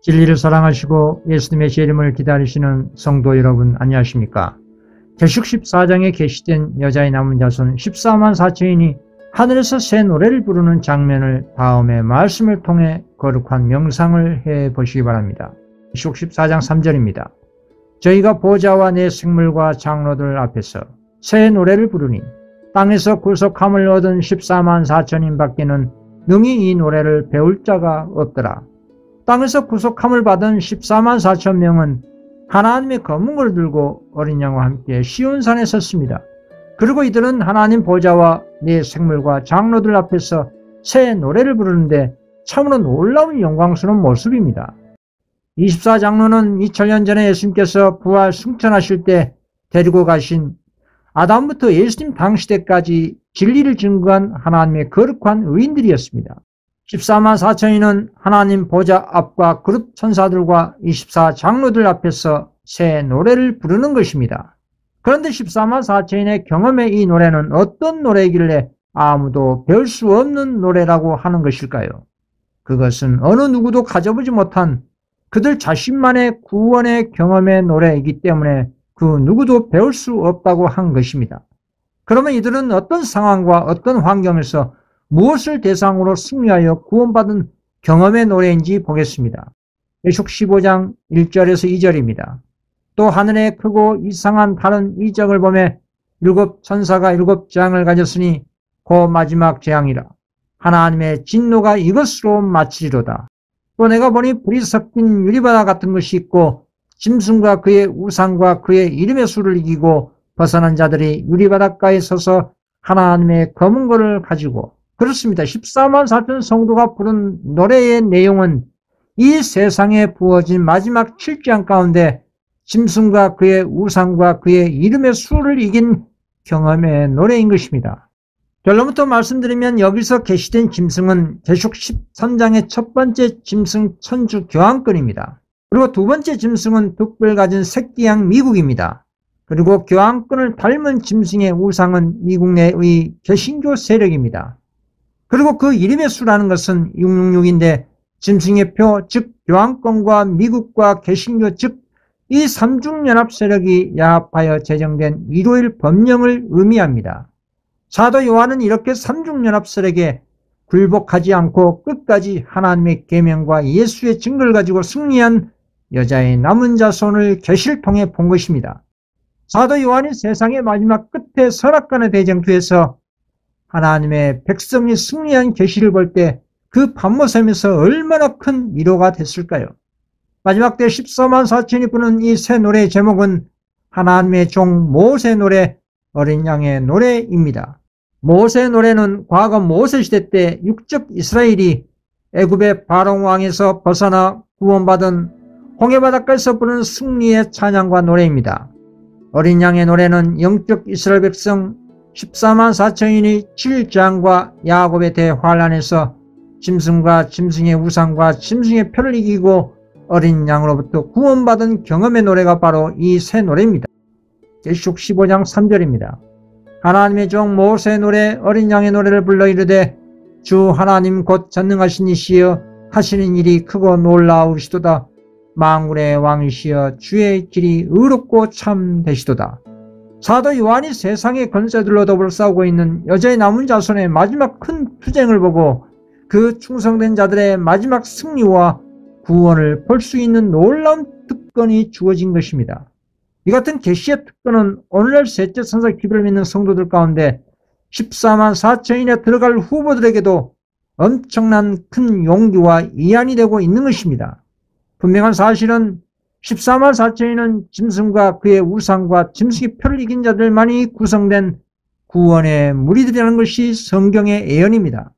진리를 사랑하시고 예수님의 재림을 기다리시는 성도 여러분, 안녕하십니까? 계시록 14장에 계시된 여자의 남은 자손 14만 4천인이 하늘에서 새 노래를 부르는 장면을 다음의 말씀을 통해 거룩한 명상을 해보시기 바랍니다. 계시록 14장 3절입니다. 저희가 보좌와 내 생물과 장로들 앞에서 새 노래를 부르니 땅에서 구속함을 얻은 14만 4천인 밖에는 능히 이 노래를 배울 자가 없더라. 땅에서 구속함을 받은 14만 4천 명은 하나님의 검은걸 들고 어린 양과 함께 시온산에 섰습니다. 그리고 이들은 하나님 보좌와 네 생물과 장로들 앞에서 새 노래를 부르는데 참으로 놀라운 영광스러운 모습입니다. 24장로는 2000년 전에 예수님께서 부활 승천하실 때 데리고 가신 아담부터 예수님 당시대까지 진리를 증거한 하나님의 거룩한 의인들이었습니다. 14만 4천인은 하나님 보좌 앞과 그룹 천사들과 24장로들 앞에서 새 노래를 부르는 것입니다. 그런데 14만 4천인의 경험의 이 노래는 어떤 노래이길래 아무도 배울 수 없는 노래라고 하는 것일까요? 그것은 어느 누구도 가져보지 못한 그들 자신만의 구원의 경험의 노래이기 때문에 그 누구도 배울 수 없다고 한 것입니다. 그러면 이들은 어떤 상황과 어떤 환경에서 무엇을 대상으로 승리하여 구원받은 경험의 노래인지 보겠습니다. 계시록 15장 1절에서 2절입니다. 또 하늘에 크고 이상한 다른 이적을 보매 일곱 천사가 일곱 재앙을 가졌으니 그 마지막 재앙이라. 하나님의 진노가 이것으로 마치리로다. 또 내가 보니 불이 섞인 유리바다 같은 것이 있고 짐승과 그의 우상과 그의 이름의 수를 이기고 벗어난 자들이 유리바닷가에 서서 하나님의 검은 거를 가지고, 그렇습니다. 14만 4천 성도가 부른 노래의 내용은 이 세상에 부어진 마지막 7재앙 가운데 짐승과 그의 우상과 그의 이름의 수를 이긴 경험의 노래인 것입니다. 결론부터 말씀드리면 여기서 계시된 짐승은 계시록 13장의 첫 번째 짐승 천주 교황권입니다. 그리고 두 번째 짐승은 득별 가진 새끼양 미국입니다. 그리고 교황권을 닮은 짐승의 우상은 미국 내의 개신교 세력입니다. 그리고 그 이름의 수라는 것은 666인데 짐승의 표, 즉 교황권과 미국과 개신교, 즉 이 삼중연합 세력이 야합하여 제정된 일요일 법령을 의미합니다. 사도 요한은 이렇게 삼중연합 세력에 굴복하지 않고 끝까지 하나님의 계명과 예수의 증거를 가지고 승리한 여자의 남은 자손을 계시를 통해 본 것입니다. 사도 요한이 세상의 마지막 끝에 선악간의 대쟁투에서 하나님의 백성이 승리한 계시를 볼 때 그 밤모섬에서 얼마나 큰 위로가 됐을까요? 마지막 때 14만 4천이 부는 이 새 노래의 제목은 하나님의 종 모세 노래, 어린 양의 노래입니다. 모세 노래는 과거 모세 시대 때 육적 이스라엘이 애굽의 바로 왕에서 벗어나 구원받은 홍해바닷가에서 부르는 승리의 찬양과 노래입니다. 어린 양의 노래는 영적 이스라엘 백성 14만 4천인이 7재앙과 야곱의 대환란에서 짐승과 짐승의 우상과 짐승의 표를 이기고 어린 양으로부터 구원받은 경험의 노래가 바로 이 새 노래입니다. 계시록 15장 3절입니다. 하나님의 종 모세의 노래, 어린 양의 노래를 불러 이르되 주 하나님 곧 전능하신 이시여 하시는 일이 크고 놀라우시도다. 만군의 왕이시여 주의 길이 의롭고 참 되시도다. 사도 요한이 세상의 권세들로 더불어 싸우고 있는 여자의 남은 자손의 마지막 큰 투쟁을 보고 그 충성된 자들의 마지막 승리와 구원을 볼 수 있는 놀라운 특권이 주어진 것입니다. 이 같은 계시의 특권은 오늘날 셋째 천사 기별을 믿는 성도들 가운데 14만 4천인에 들어갈 후보들에게도 엄청난 큰 용기와 이안이 되고 있는 것입니다. 분명한 사실은 14만 4천인은 짐승과 그의 우상과 짐승의 표를 이긴 자들만이 구성된 구원의 무리들이라는 것이 성경의 예언입니다.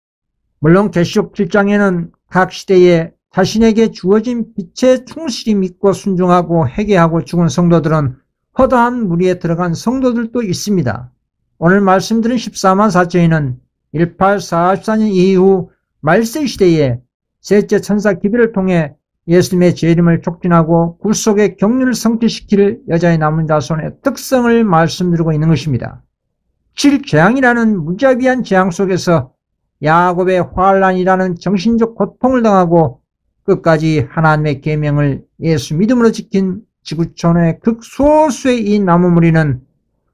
물론 계시록 7장에는 각 시대에 자신에게 주어진 빛에 충실히 믿고 순종하고 회개하고 죽은 성도들은 허다한 무리에 들어간 성도들도 있습니다. 오늘 말씀드린 14만 4천인은 1844년 이후 말세 시대에 셋째 천사 기별을 통해 예수님의 재림을 촉진하고 구속의 경륜을 성취시킬 여자의 남은 자손의 특성을 말씀드리고 있는 것입니다. 7재앙이라는 무자비한 재앙 속에서 야곱의 환란이라는 정신적 고통을 당하고 끝까지 하나님의 계명을 예수 믿음으로 지킨 지구촌의 극소수의 이 나무무리는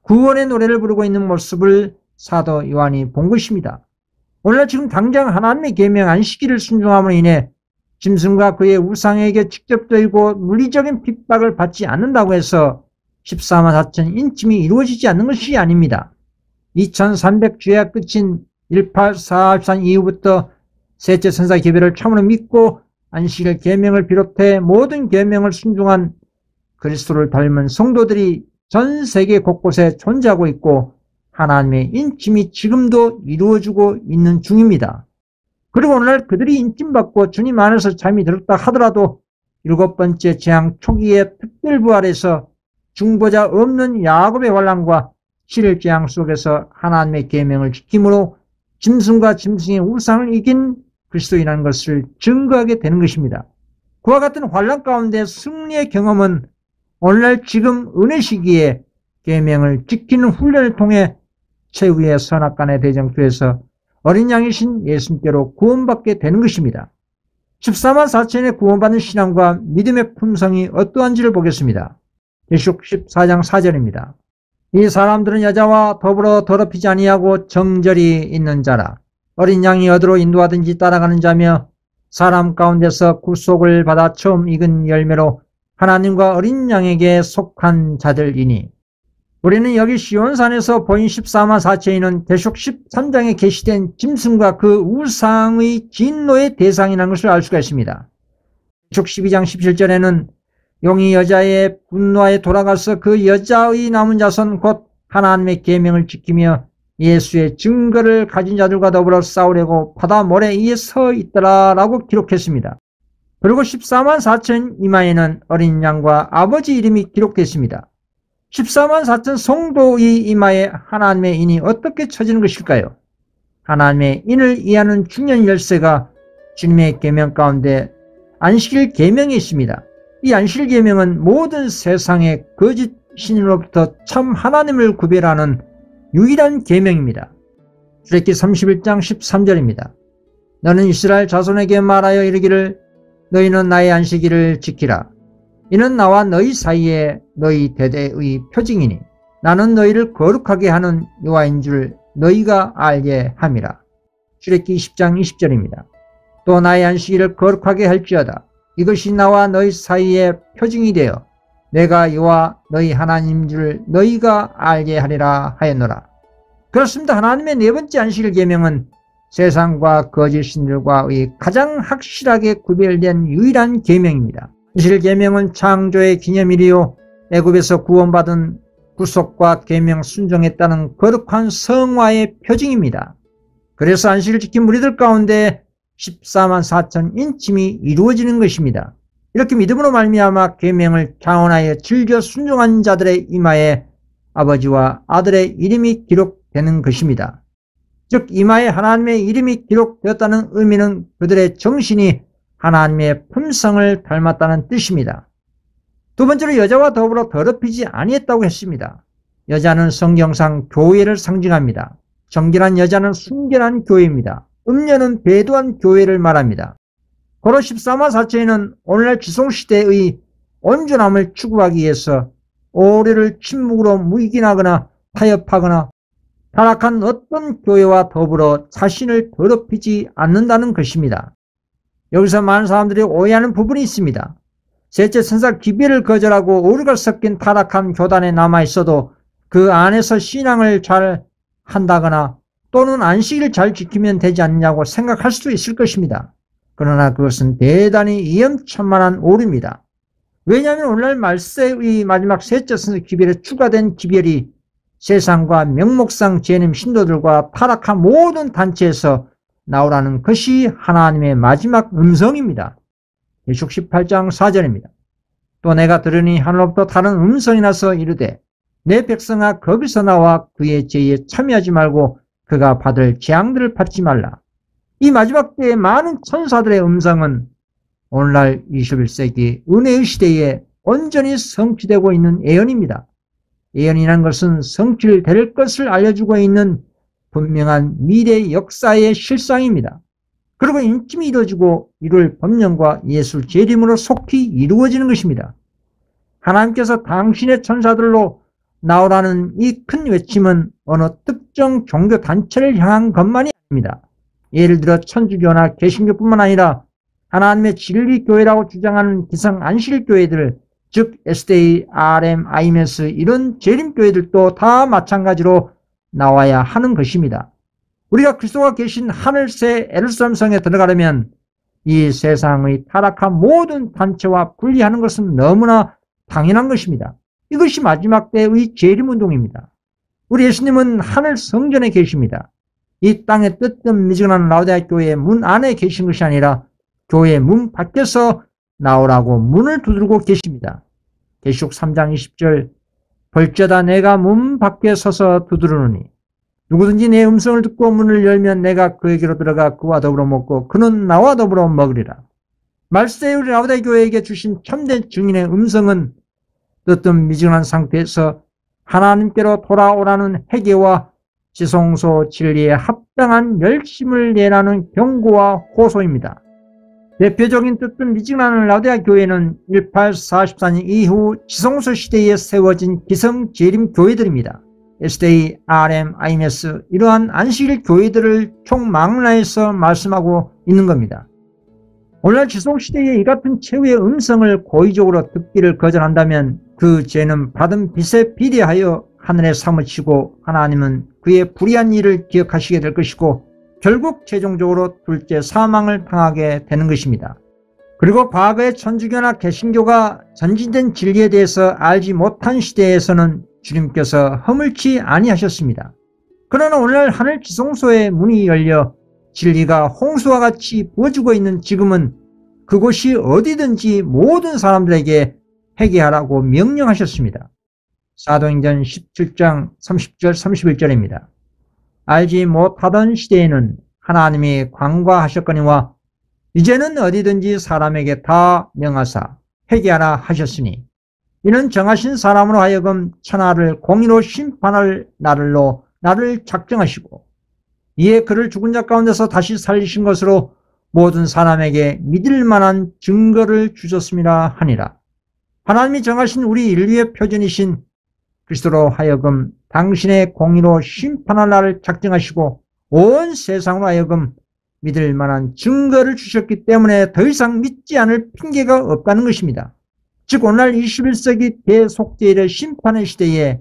구원의 노래를 부르고 있는 모습을 사도 요한이 본 것입니다. 오늘날 지금 당장 하나님의 계명 안식일을 순종함으로 인해 짐승과 그의 우상에게 직접적이고 물리적인 핍박을 받지 않는다고 해서 14만 4천 인침이 이루어지지 않는 것이 아닙니다. 2300주야 끝인 1844 이후부터 셋째 천사 계배를 참으로 믿고 안식일 계명을 비롯해 모든 계명을 순종한 그리스도를 닮은 성도들이 전 세계 곳곳에 존재하고 있고 하나님의 인침이 지금도 이루어지고 있는 중입니다. 그리고 오늘날 그들이 인침받고 주님 안에서 잠이 들었다 하더라도 7번째 재앙 초기의 특별부활에서 중보자 없는 야곱의 환난과 7일 재앙 속에서 하나님의 계명을 지킴으로 짐승과 짐승의 우상을 이긴 그리스도인이라는 것을 증거하게 되는 것입니다. 그와 같은 환난 가운데 승리의 경험은 오늘날 지금 은혜 시기에 계명을 지키는 훈련을 통해 최후의 선악간의 대정교에서 어린 양이신 예수님께로 구원받게 되는 것입니다. 14만 4천의 구원받는 신앙과 믿음의 품성이 어떠한지를 보겠습니다. 계시록 14장 4절입니다. 이 사람들은 여자와 더불어 더럽히지 아니하고 정절이 있는 자라. 어린 양이 어디로 인도하든지 따라가는 자며 사람 가운데서 구속을 받아 처음 익은 열매로 하나님과 어린 양에게 속한 자들이니. 우리는 여기 시온산에서 보인 14만 4천인은 계시록 13장에 게시된 짐승과 그 우상의 진노의 대상이라는 것을 알 수가 있습니다. 계시록 12장 17절에는 용이 여자의 분노에 돌아가서 그 여자의 남은 자손 곧 하나님의 계명을 지키며 예수의 증거를 가진 자들과 더불어 싸우려고 바다 모래 위에 서 있더라 라고 기록했습니다. 그리고 14만 4천 이마에는 어린 양과 아버지 이름이 기록됐습니다. 14만 4천 성도의 이마에 하나님의 인이 어떻게 쳐지는 것일까요? 하나님의 인을 이해하는 중요한 열쇠가 주님의 계명 가운데 안식일 계명이 있습니다. 이 안식일 계명은 모든 세상의 거짓 신으로부터 참 하나님을 구별하는 유일한 계명입니다. 출애굽기 31장 13절입니다. 너는 이스라엘 자손에게 말하여 이르기를 너희는 나의 안식일을 지키라. 이는 나와 너희 사이에 너희 대대의 표징이니 나는 너희를 거룩하게 하는 여호와인 줄 너희가 알게 함이라. 출애굽기 20장 20절입니다. 또 나의 안식일을 거룩하게 할지어다. 이것이 나와 너희 사이에 표징이 되어 내가 여호와 너희 하나님인 줄 너희가 알게 하리라 하였노라. 그렇습니다. 하나님의 네 번째 안식일 계명은 세상과 거짓 신들과의 가장 확실하게 구별된 유일한 계명입니다. 안식일 계명은 창조의 기념일이요 애굽에서 구원받은 구속과 계명 순종했다는 거룩한 성화의 표징입니다. 그래서 안식일 지킨 무리들 가운데 14만 4천 인침이 이루어지는 것입니다. 이렇게 믿음으로 말미암아 계명을 자원하여 즐겨 순종한 자들의 이마에 아버지와 아들의 이름이 기록되는 것입니다. 즉 이마에 하나님의 이름이 기록되었다는 의미는 그들의 정신이 하나님의 품성을 닮았다는 뜻입니다. 두 번째로 여자와 더불어 더럽히지 아니했다고 했습니다. 여자는 성경상 교회를 상징합니다. 정결한 여자는 순결한 교회입니다. 음녀는 배도한 교회를 말합니다. 고로 14만 4천에는 오늘날 지성시대의 온전함을 추구하기 위해서 오류를 침묵으로 묵인하거나 타협하거나 타락한 어떤 교회와 더불어 자신을 더럽히지 않는다는 것입니다. 여기서 많은 사람들이 오해하는 부분이 있습니다. 셋째 천사 기별을 거절하고 오류가 섞인 타락한 교단에 남아있어도 그 안에서 신앙을 잘 한다거나 또는 안식일을 잘 지키면 되지 않느냐고 생각할 수도 있을 것입니다. 그러나 그것은 대단히 위험천만한 오류입니다. 왜냐하면 오늘날 말세의 마지막 셋째 천사 기별에 추가된 기별이 세상과 명목상 재림 신도들과 타락한 모든 단체에서 나오라는 것이 하나님의 마지막 음성입니다. 계시록 18장 4절입니다. 또 내가 들으니 하늘로부터 다른 음성이 나서 이르되 내 백성아 거기서 나와 그의 죄에 참여하지 말고 그가 받을 재앙들을 받지 말라. 이 마지막 때의 많은 천사들의 음성은 오늘날 21세기 은혜의 시대에 온전히 성취되고 있는 예언입니다. 예언이라는 것은 성취될 것을 알려주고 있는 분명한 미래 역사의 실상입니다. 그리고 인침이 이루어지고 이룰 법령과 예수 재림으로 속히 이루어지는 것입니다. 하나님께서 당신의 천사들로 나오라는 이 큰 외침은 어느 특정 종교 단체를 향한 것만이 아닙니다. 예를 들어 천주교나 개신교뿐만 아니라 하나님의 진리교회라고 주장하는 기성안식일교회들, 즉 SDA, RM, IMS 이런 재림교회들도 다 마찬가지로 나와야 하는 것입니다. 우리가 그리스도가 계신 하늘새 예루살렘 성에 들어가려면 이 세상의 타락한 모든 단체와 분리하는 것은 너무나 당연한 것입니다. 이것이 마지막 때의 재림운동입니다. 우리 예수님은 하늘 성전에 계십니다. 이 땅에 뜨뜻미지근한 라오디게아 교회의 문 안에 계신 것이 아니라 교회 문 밖에서 나오라고 문을 두드리고 계십니다. 계시록 3장 20절 벌저다 내가 문 밖에 서서 두드리노니 누구든지 내 음성을 듣고 문을 열면 내가 그에게로 들어가 그와 더불어 먹고 그는 나와 더불어 먹으리라. 말세의 우리 라오디게아 교회에게 주신 참된 증인의 음성은 뜨뜻미지근한 상태에서 하나님께로 돌아오라는 회개와 지성소 진리에 합당한 열심을 내라는 경고와 호소입니다. 대표적인 뜨뜻미지근한 라오디게아 교회는 1844년 이후 지성소 시대에 세워진 기성 재림 교회들입니다. SDA, RM, IMS 이러한 안식일 교회들을 총망라해서 말씀하고 있는 겁니다. 오늘날 지성시대에 이 같은 최후의 음성을 고의적으로 듣기를 거절한다면 그 죄는 받은 빚에 비례하여 하늘에 사무치고 하나님은 그의 불의한 일을 기억하시게 될 것이고 결국 최종적으로 둘째 사망을 당하게 되는 것입니다. 그리고 과거의 천주교나 개신교가 전진된 진리에 대해서 알지 못한 시대에서는 주님께서 허물지 아니하셨습니다. 그러나 오늘날 하늘 지성소의 문이 열려 진리가 홍수와 같이 부어지고 있는 지금은 그곳이 어디든지 모든 사람들에게 회개하라고 명령하셨습니다. 사도행전 17장 30절 31절입니다. 알지 못하던 시대에는 하나님이 관과하셨거니와 이제는 어디든지 사람에게 다 명하사 회개하라 하셨으니 이는 정하신 사람으로 하여금 천하를 공의로 심판할 날로 나를 작정하시고 이에 그를 죽은 자 가운데서 다시 살리신 것으로 모든 사람에게 믿을 만한 증거를 주셨음이라 하니라. 하나님이 정하신 우리 인류의 표준이신 그리스도로 하여금 당신의 공의로 심판할 날을 작정하시고 온 세상으로 하여금 믿을 만한 증거를 주셨기 때문에 더 이상 믿지 않을 핑계가 없다는 것입니다. 즉 오늘날 21세기 대속죄일의 심판의 시대에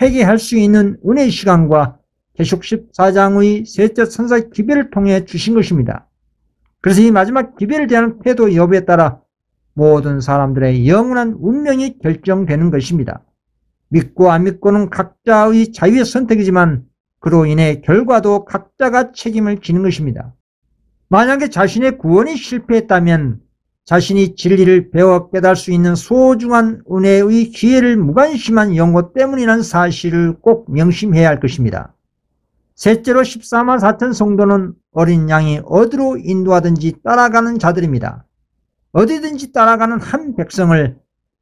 회개할 수 있는 은혜의 시간과 계시록 14장의 셋째 천사의 기별을 통해 주신 것입니다. 그래서 이 마지막 기별에 대한 태도 여부에 따라 모든 사람들의 영원한 운명이 결정되는 것입니다. 믿고 안 믿고는 각자의 자유의 선택이지만 그로 인해 결과도 각자가 책임을 지는 것입니다. 만약에 자신의 구원이 실패했다면 자신이 진리를 배워 깨달을 수 있는 소중한 은혜의 기회를 무관심한 영고 때문이라는 사실을 꼭 명심해야 할 것입니다. 셋째로 14만 4천 성도는 어린 양이 어디로 인도하든지 따라가는 자들입니다. 어디든지 따라가는 한 백성을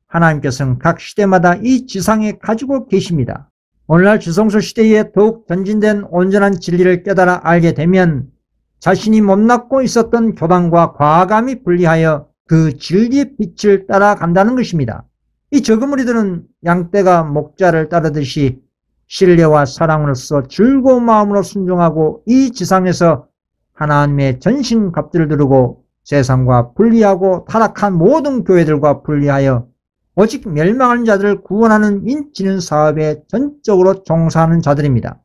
하나님께서는 각 시대마다 이 지상에 가지고 계십니다. 오늘날 지성소 시대에 더욱 전진된 온전한 진리를 깨달아 알게 되면 자신이 못났고 있었던 교단과 과감히 분리하여 그 진리의 빛을 따라간다는 것입니다. 이 적은 무리들은 양떼가 목자를 따르듯이 신뢰와 사랑으로서 즐거운 마음으로 순종하고 이 지상에서 하나님의 전신갑주를 두르고 세상과 분리하고 타락한 모든 교회들과 분리하여 오직 멸망하는 자들을 구원하는 인치는 사업에 전적으로 종사하는 자들입니다.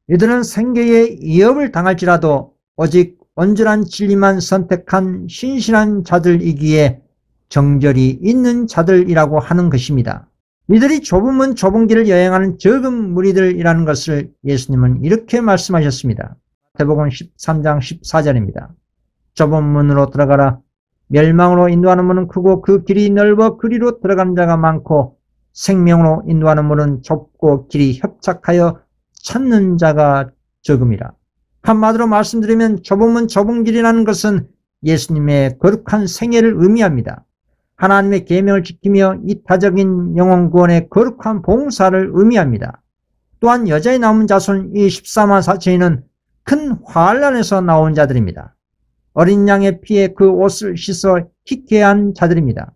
이들은 생계의 위협을 당할지라도 오직 온전한 진리만 선택한 신실한 자들이기에 정절이 있는 자들이라고 하는 것입니다. 이들이 좁은 문 좁은 길을 여행하는 적은 무리들이라는 것을 예수님은 이렇게 말씀하셨습니다. 마태복음 13장 14절입니다. 좁은 문으로 들어가라. 멸망으로 인도하는 문은 크고 그 길이 넓어 그리로 들어가는 자가 많고 생명으로 인도하는 문은 좁고 길이 협착하여 찾는 자가 적음이라. 한마디로 말씀드리면 좁은 문 좁은 길이라는 것은 예수님의 거룩한 생애를 의미합니다. 하나님의 계명을 지키며 이타적인 영혼 구원의 거룩한 봉사를 의미합니다. 또한 여자의 남은 자손 이 14만 4천인은 큰 환란에서 나온 자들입니다. 어린 양의 피에 그 옷을 씻어 희게 한 자들입니다.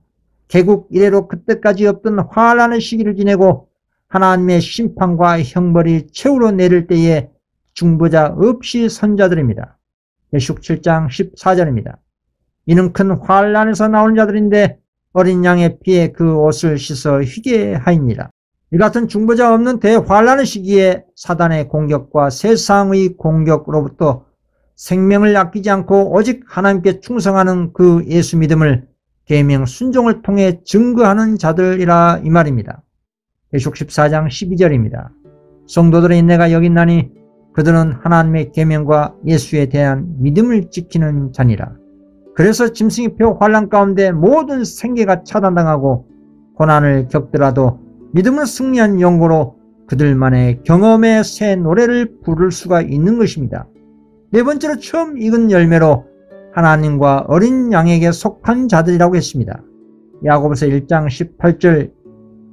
개국 이래로 그때까지 없던 환란의 시기를 지내고 하나님의 심판과 형벌이 최후로 내릴 때에 중보자 없이 선 자들입니다. 계시록 7장 14절입니다. 이는 큰 환란에서 나온 자들인데 어린 양의 피에 그 옷을 씻어 희게 하이니라. 이 같은 중보자 없는 대환란의 시기에 사단의 공격과 세상의 공격으로부터 생명을 아끼지 않고 오직 하나님께 충성하는 그 예수 믿음을 계명 순종을 통해 증거하는 자들이라 이 말입니다. 계시록 14장 12절입니다. 성도들의 인내가 여기 있나니 그들은 하나님의 계명과 예수에 대한 믿음을 지키는 자니라. 그래서 짐승이표 환란 가운데 모든 생계가 차단당하고 고난을 겪더라도 믿음을 승리한 용고로 그들만의 경험의 새 노래를 부를 수가 있는 것입니다. 네 번째로 처음 익은 열매로 하나님과 어린 양에게 속한 자들이라고 했습니다. 야고보서 1장 18절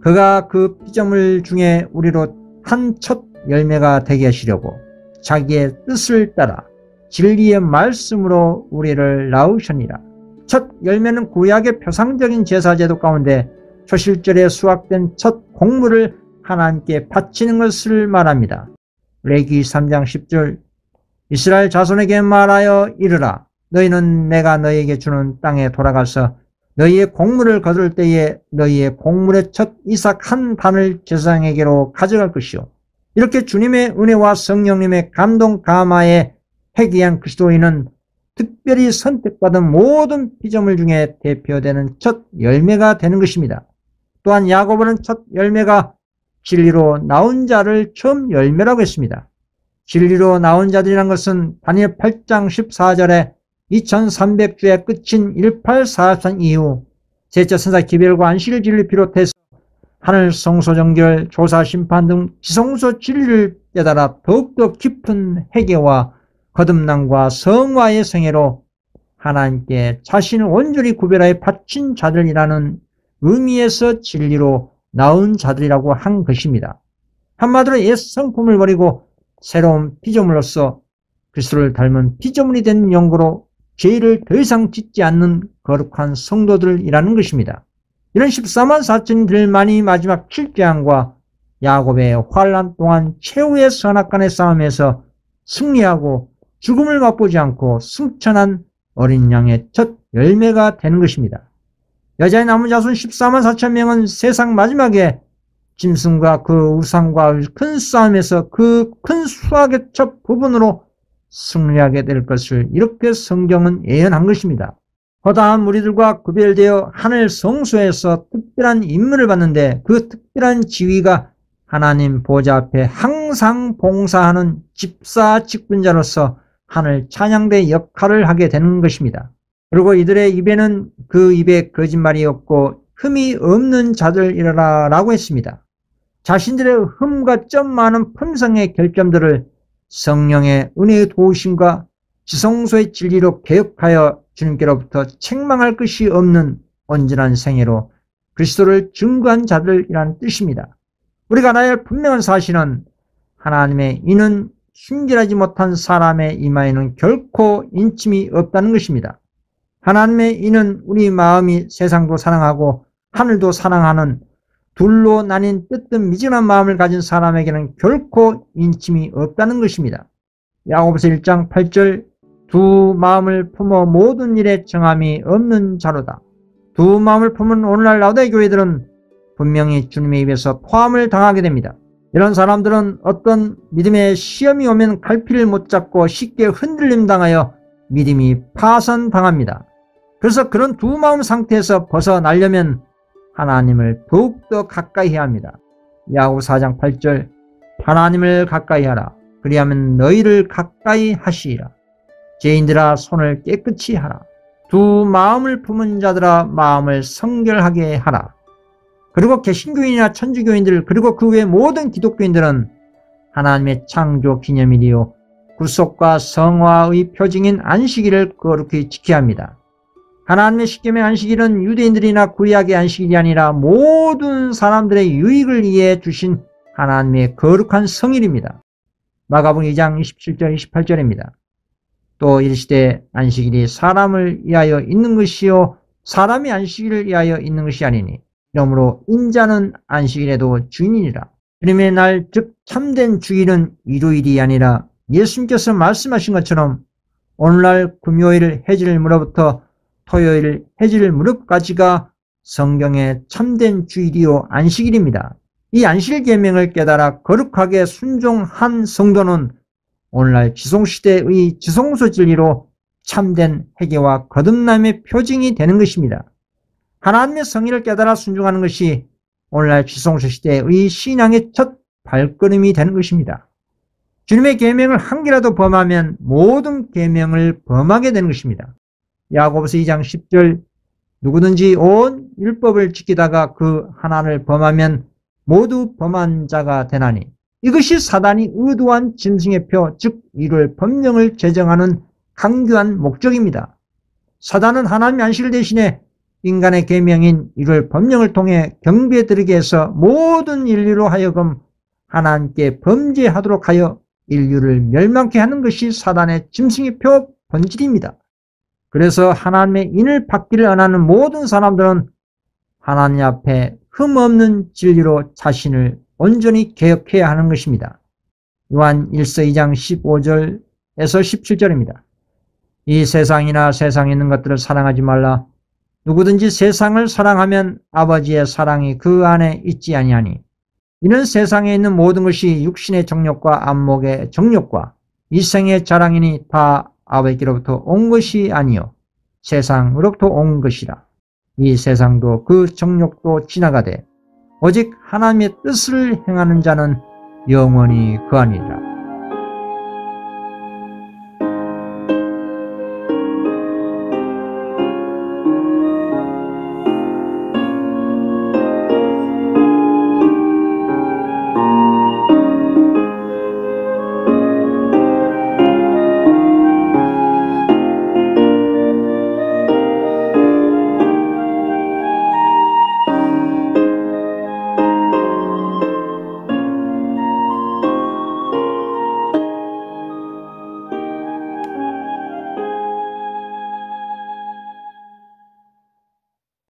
그가 그 피조물 중에 우리로 한 첫 열매가 되게 하시려고 자기의 뜻을 따라 진리의 말씀으로 우리를 낳으셨니라. 첫 열매는 구약의 표상적인 제사제도 가운데 초실절에 수확된 첫 곡물을 하나님께 바치는 것을 말합니다. 레위기 3장 10절 이스라엘 자손에게 말하여 이르라. 너희는 내가 너희에게 주는 땅에 돌아가서 너희의 곡물을 거둘 때에 너희의 곡물의 첫 이삭 한 단을 제사장에게로 가져갈 것이요. 이렇게 주님의 은혜와 성령님의 감동 감화에 회개한 그리스도인은 특별히 선택받은 모든 피조물 중에 대표되는 첫 열매가 되는 것입니다. 또한 야고보는 첫 열매가 진리로 나온 자를 처음 열매라고 했습니다. 진리로 나온 자들이란 것은 다니엘 8장 14절에 2300주의 끝인 1844년 이후 제자 선사 기별과 안식일 진리를 비롯해서 하늘 성소 정결, 조사 심판 등 지성소 진리를 깨달아 더욱더 깊은 회개와 거듭남과 성화의 생애로 하나님께 자신을 온전히 구별하여 바친 자들이라는 의미에서 진리로 나온 자들이라고 한 것입니다. 한마디로 옛 성품을 버리고 새로운 피조물로서 그리스도를 닮은 피조물이 된 용고로 죄를 더 이상 짓지 않는 거룩한 성도들이라는 것입니다. 이런 14만 4천들만이 마지막 7재앙과 야곱의 환란 동안 최후의 선악간의 싸움에서 승리하고 죽음을 맛보지 않고 승천한 어린 양의 첫 열매가 되는 것입니다. 여자의 남은 자손 14만 4천 명은 세상 마지막에 짐승과 그 우상과 큰 싸움에서 그 큰 수확의 첫 부분으로 승리하게 될 것을 이렇게 성경은 예언한 것입니다. 허다한 무리들과 구별되어 하늘 성소에서 특별한 임무를 받는데 그 특별한 지위가 하나님 보좌 앞에 항상 봉사하는 집사 직분자로서 하늘 찬양대 역할을 하게 되는 것입니다. 그리고 이들의 입에는 그 입에 거짓말이 없고 흠이 없는 자들이라 라고 했습니다. 자신들의 흠과 점 많은 품성의 결점들을 성령의 은혜의 도우심과 지성소의 진리로 개혁하여 주님께로부터 책망할 것이 없는 온전한 생애로 그리스도를 증거한 자들이라는 뜻입니다. 우리가 알아야 할 분명한 사실은 하나님의 이는 순결하지 못한 사람의 이마에는 결코 인침이 없다는 것입니다. 하나님의 이는 우리 마음이 세상도 사랑하고 하늘도 사랑하는 둘로 나뉜 뜨뜻 미진한 마음을 가진 사람에게는 결코 인침이 없다는 것입니다. 야고보서 1장 8절 두 마음을 품어 모든 일에 정함이 없는 자로다. 두 마음을 품은 오늘날 라오디게 교회들은 분명히 주님의 입에서 포함을 당하게 됩니다. 이런 사람들은 어떤 믿음의 시험이 오면 갈피를 못 잡고 쉽게 흔들림 당하여 믿음이 파손당합니다. 그래서 그런 두 마음 상태에서 벗어나려면 하나님을 더욱더 가까이 해야 합니다. 야고보서 4장 8절 하나님을 가까이 하라. 그리하면 너희를 가까이 하시리라. 죄인들아 손을 깨끗이 하라. 두 마음을 품은 자들아 마음을 성결하게 하라. 그리고 개신교인이나 천주교인들 그리고 그 외 모든 기독교인들은 하나님의 창조 기념일이요 구속과 성화의 표징인 안식일을 거룩히 지켜야 합니다. 하나님의 십계명 안식일은 유대인들이나 구약의 안식일이 아니라 모든 사람들의 유익을 위해 주신 하나님의 거룩한 성일입니다. 마가복음 2장 27절 28절입니다. 또 이르시되 안식일이 사람을 위하여 있는 것이요 사람이 안식일을 위하여 있는 것이 아니니 이러므로 인자는 안식일에도 주인이니라. 주님의 날 즉 참된 주일은 일요일이 아니라 예수님께서 말씀하신 것처럼 오늘날 금요일 해질 무렵부터 토요일 해질 무렵까지가 성경의 참된 주일이요 안식일입니다. 이 안식일 계명을 깨달아 거룩하게 순종한 성도는 오늘날 지송시대의 지성소 진리로 참된 회개와 거듭남의 표징이 되는 것입니다. 하나님의 성의를 깨달아 순종하는 것이 오늘날 지성소 시대의 신앙의 첫 발걸음이 되는 것입니다. 주님의 계명을 한 개라도 범하면 모든 계명을 범하게 되는 것입니다. 야고보서 2장 10절 누구든지 온 율법을 지키다가 그 하나를 범하면 모두 범한 자가 되나니 이것이 사단이 의도한 짐승의 표, 즉 이룰 법령을 제정하는 강교한 목적입니다. 사단은 하나님의 안식일 대신에 인간의 계명인 이룰 법령을 통해 경배드리게 해서 모든 인류로 하여금 하나님께 범죄하도록 하여 인류를 멸망케 하는 것이 사단의 짐승의 표 본질입니다. 그래서 하나님의 인을 받기를 원하는 모든 사람들은 하나님 앞에 흠없는 진리로 자신을 온전히 개혁해야 하는 것입니다. 요한 1서 2장 15절에서 17절입니다. 이 세상이나 세상에 있는 것들을 사랑하지 말라. 누구든지 세상을 사랑하면 아버지의 사랑이 그 안에 있지 아니하니 이는 세상에 있는 모든 것이 육신의 정욕과 안목의 정욕과 이생의 자랑이니 다 아버지로부터 온 것이 아니요 세상으로부터 온 것이라. 이 세상도 그 정욕도 지나가되 오직 하나님의 뜻을 행하는 자는 영원히 거하니라.